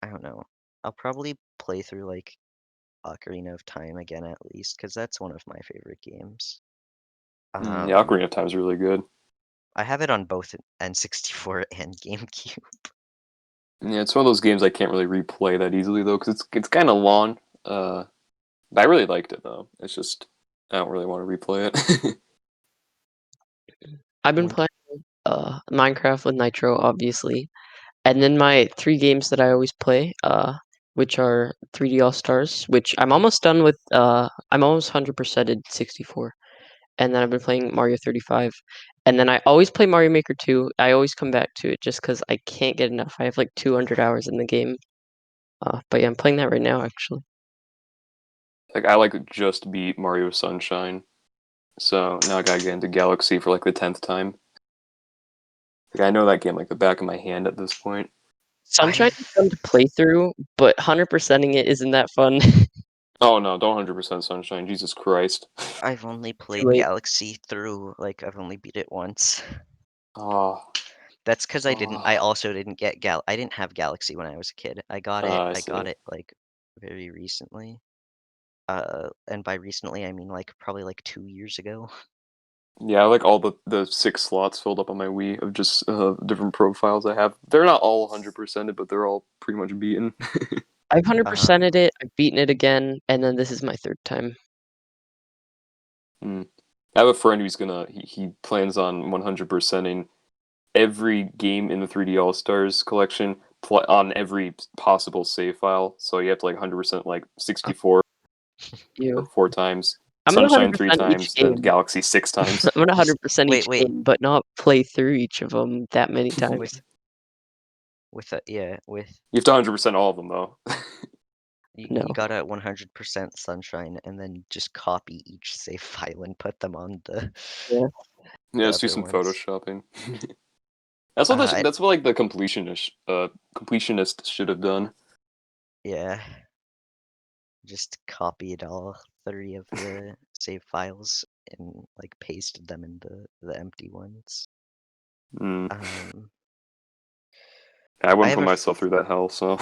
don't know. I'll probably play through like Ocarina of Time again at least, because that's one of my favorite games.
Yeah,
Um,
Ocarina of Time's really good.
I have it on both N64 and GameCube.
Yeah, it's one of those games I can't really replay that easily though, because it's kind of long. But I really liked it though. It's just I don't really want to replay it.
I've been
When
playing Minecraft with Nitro, obviously. And then my three games that I always play, which are 3D All Stars, which I'm almost done with. I'm almost 100%ed 64, and then I've been playing Mario 35, and then I always play Mario Maker 2. I always come back to it just because I can't get enough. I have like 200 hours in the game. But yeah, I'm playing that right now actually.
Like I like just beat Mario Sunshine, so now I gotta get into Galaxy for like the 10th time. Like, I know that game like the back of my hand at this point.
Sunshine is
I've
fun to play through, but 100%ing it isn't that fun.
Oh no, don't 100% Sunshine. Jesus Christ.
I've only
Too
played
late.
Galaxy through, like, I've only beat it once.
Oh,
That's because I
oh.
also didn't get I didn't have Galaxy when I was a kid.
I
I got
see.
it, like, very recently. And by recently, I mean, like, probably, like, 2 years ago.
Yeah, I like all the 6 slots filled up on my Wii of just different profiles I have. They're not all 100%ed, but they're all pretty much beaten.
I've 100%ed
Um,
it, I've beaten it again, and then this is my third time.
Mm. I have a friend who's he plans on 100%ing every game in the 3D All Stars collection on every possible save file. So you have to like 100% like 64
You.
4 times,
I'm gonna
Sunshine
100% each
3 times, and
game.
Galaxy 6 times.
I'm gonna
just
100%
wait,
each
wait,
game, but not play through each of them that many
with
times.
yeah, with
You have to 100% all of them though.
you
No.
gotta 100% Sunshine and then just copy each save file and put them on
Yeah.
Yeah,
the
let's do
other
some
ones.
photoshopping.
I
That's what like the completionist should have done.
Yeah, just copied all 3 of the save files and, like, pasted them in the empty ones.
Mm.
Um,
I
I
wouldn't
have
put
a
myself through that hell, so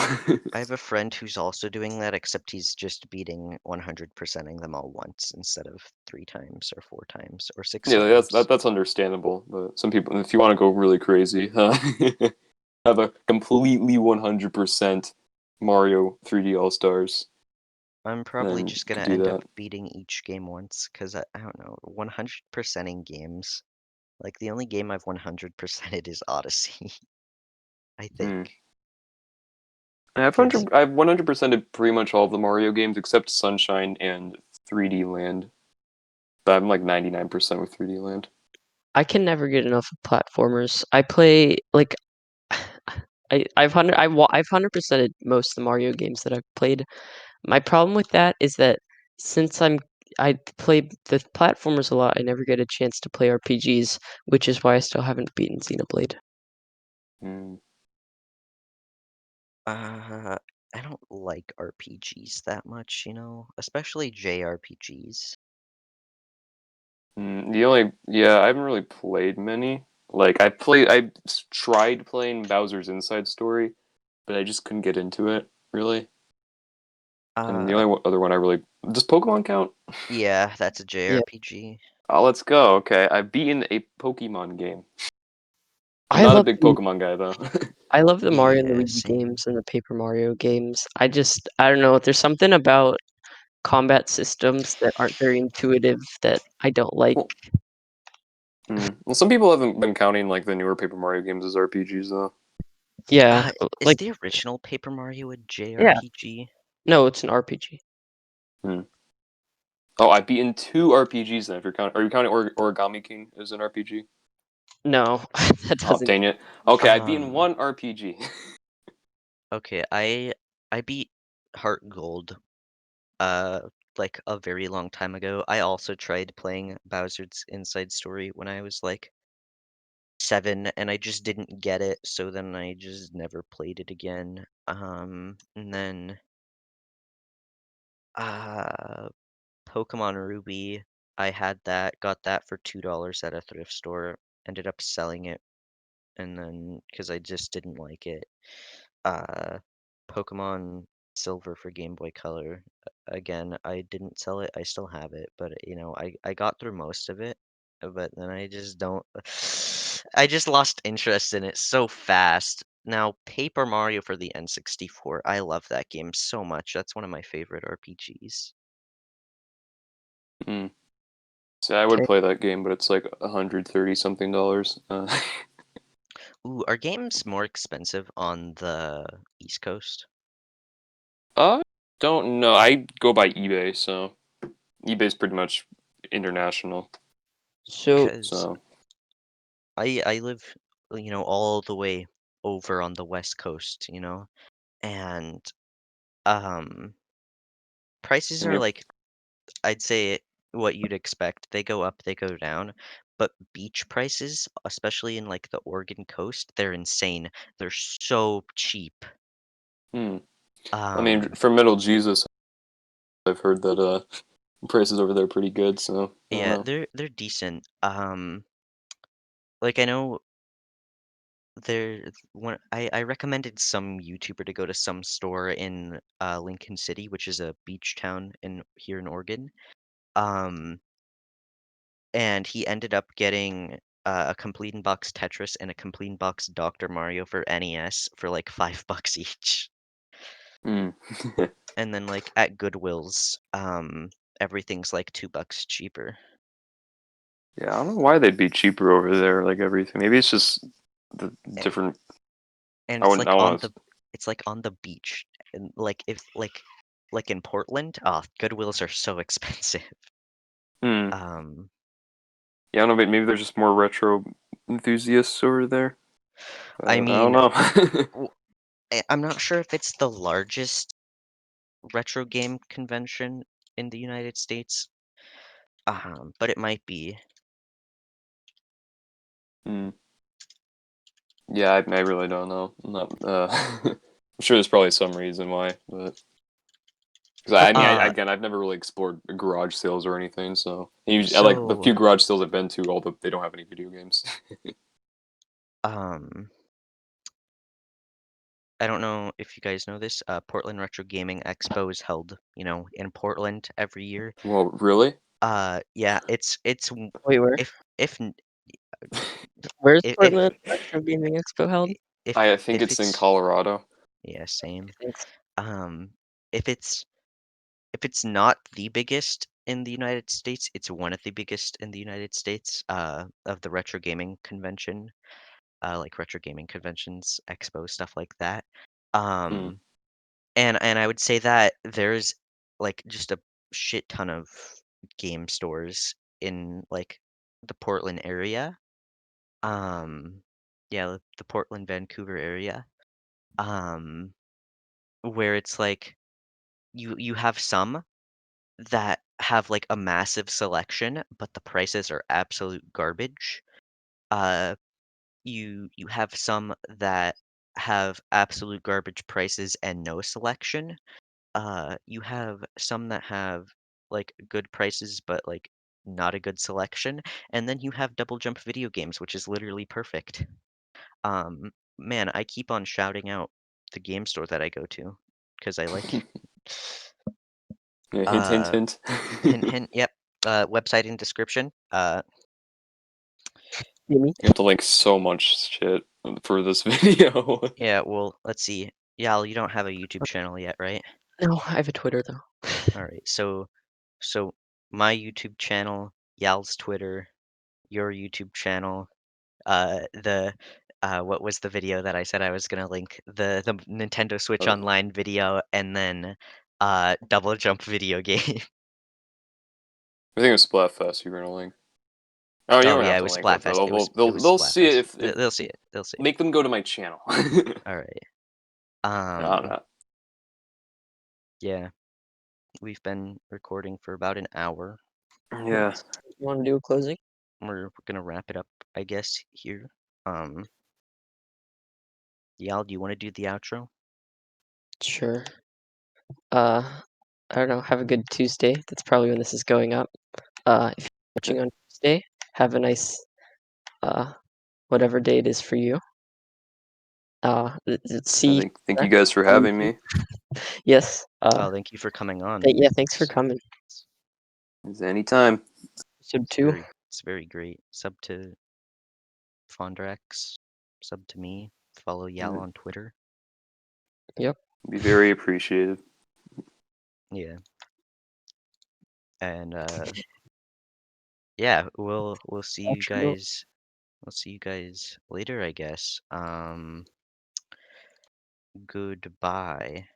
I have a friend who's also doing that, except he's just beating 100%ing them all once instead of 3 times or 4 times or 6
yeah,
times.
that's understandable. But some people, if you want to go really crazy, have a completely 100% Mario 3D All Stars,
I'm probably
then you
just
could
gonna
do
end up
that.
beating each game once, 'cause I don't know, 100%ing games, like, the only game I've 100%ed is Odyssey, I think,
Mm.
'cause
I've 100%ed pretty much all of the Mario games except Sunshine and 3D Land. But I'm like 99% with 3D Land.
I can never get enough of platformers. I play like I've 100%ed most of the Mario games that I've played. My problem with that is that since I play the platformers a lot, I never get a chance to play RPGs, which is why I still haven't beaten Xenoblade.
Mm.
Uh, I don't like RPGs that much, especially JRPGs.
Yeah, I haven't really played many. Like I tried playing Bowser's Inside Story, but I just couldn't get into it really. And the
Uh,
only other one I really does Pokemon count?
yeah, that's a
Yeah,
JRPG.
Oh, let's go. Okay, I've beaten a Pokemon game. I'm
I
not a
love
big
the
Pokemon guy though.
I love the Mario and
Yeah,
Luigi
same.
games and the Paper Mario games. I don't know, there's something about combat systems that aren't very intuitive that I don't like.
Well, well, some people haven't been counting like the newer Paper Mario games as RPGs though.
Yeah,
Is
like
the original Paper Mario a
yeah,
JRPG?
no, it's an RPG.
Hmm. Oh, I've beaten 2 RPGs then. If you're counting, are you counting Origami King as an RPG?
No, that
Oh,
doesn't.
dang it. Okay, I've beaten
Um,
one RPG.
okay, I beat Heart Gold, uh, like a very long time ago. I also tried playing Bowser's Inside Story when I was like 7, and I just didn't get it, so then I just never played it again. And then uh Pokemon Ruby, I had that, got that for $2 at a thrift store, ended up selling it, and then because I just didn't like it. Uh, Pokemon Silver for Game Boy Color, again, I didn't sell it, I still have it, but I got through most of it, but then I just don't. I just lost interest in it so fast. Now, Paper Mario for the N64, I love that game so much. That's one of my favorite RPGs.
Hmm. So I would
Okay,
play that game, but it's like 130 something dollars.
Ooh, are games more expensive on the East Coast?
I don't know. I go by eBay, so eBay's pretty much international.
so
Because
So
I live, all the way over on the West Coast, and um, prices
and
are
you're
like, I'd say what you'd expect. They go up, they go down, but beach prices, especially in like the Oregon coast, they're insane. They're so cheap.
Hmm. I mean,
Um,
for Metal Jesus, I've heard that prices over there are pretty good. So I don't
yeah,
know.
they're decent. Like I know I recommended some YouTuber to go to some store in Lincoln City, which is a beach town in here in Oregon. Um, and he ended up getting a complete in box Tetris and a complete in box Dr. Mario for NES for like $5 each.
Hmm.
And then like at Goodwill's, everything's like $2 cheaper.
Yeah, I don't know why they'd be cheaper over there. Like everything, maybe it's just the
A-
different.
And
I wouldn't. I want to.
it's like on the beach. And like if like in Portland, Goodwills are so expensive.
Hmm.
Um,
Yeah, I don't know. Maybe there's just more retro enthusiasts over there.
I
I don't
mean,
know.
w- I'm not sure if it's the largest retro game convention in the United States, but it might be.
Hmm. Yeah, I really don't know. I'm not. I'm sure there's probably some reason why, but because I mean,
Uh,
again, I've never really explored garage sales or anything. So usually, I like the
so
few garage sales I've been to, although they don't have any video games.
um, I don't know if you guys know this. Portland Retro Gaming Expo is held, in Portland every year.
Well, really?
Yeah,
Wait, where?
if if n-
Where's
if
Portland Retro Gaming Expo held?
if
I think
if
it's in
it's
Colorado.
yeah, same.
Thanks.
Um, if it's not the biggest in the United States, it's one of the biggest in the United States, of the retro gaming convention, like retro gaming conventions, expos, stuff like that.
Hmm.
Um, and I would say that there's like just a shit ton of game stores in like the Portland area. Um, yeah, the Portland, Vancouver area. Um, where it's like you have some that have, like, a massive selection, but the prices are absolute garbage. Uh, you have some that have absolute garbage prices and no selection. You have some that have, like, good prices, but, like, not a good selection, and then you have Double Jump Video Games, which is literally perfect. Man, I keep on shouting out the game store that I go to because I like it.
Yeah, hint, hint,
Uh,
hint.
hint, hint, yep. Website in description.
Gimme.
You have to link so much shit for this video.
Yeah, well, let's see. Yal, you don't have a YouTube channel yet, right?
No, I have a Twitter though.
All right. So my YouTube channel, Yal's Twitter, your YouTube channel, the what was the video that I said I was gonna link? The Nintendo Switch
uh,
Online video, and then Double Jump video game.
I think it was Splatfest you were gonna link. Oh, you
Oh
don't
yeah,
have
it
to
was
link it though.
Splatfest. It was
They'll see it
Splatfest.
if
They'll see it. They'll see it.
make them go to my channel.
All right.
No, no.
Yeah, we've been recording for about an hour.
Yeah.
You want to do a closing?
We're gonna wrap it up, I guess, here. Um, Yal, do you want to do the outro?
Sure. Uh, I don't know. Have a good Tuesday. That's probably when this is going up. If you're
Okay.
watching on Tuesday, have a nice uh whatever day it is for you.
I
See you
thank you
next
guys for
on
having
YouTube.
me.
Yes.
Oh, thank you for coming on.
Yeah. Thanks for coming.
It's anytime.
Episode
It's
2.
very great. Sub to Fonderax, sub to me. Follow Yal
It'd
on Twitter.
Yep.
be very appreciated.
Yeah, and yeah, we'll see you
Outro.
guys. We'll see you guys later, I guess. Goodbye.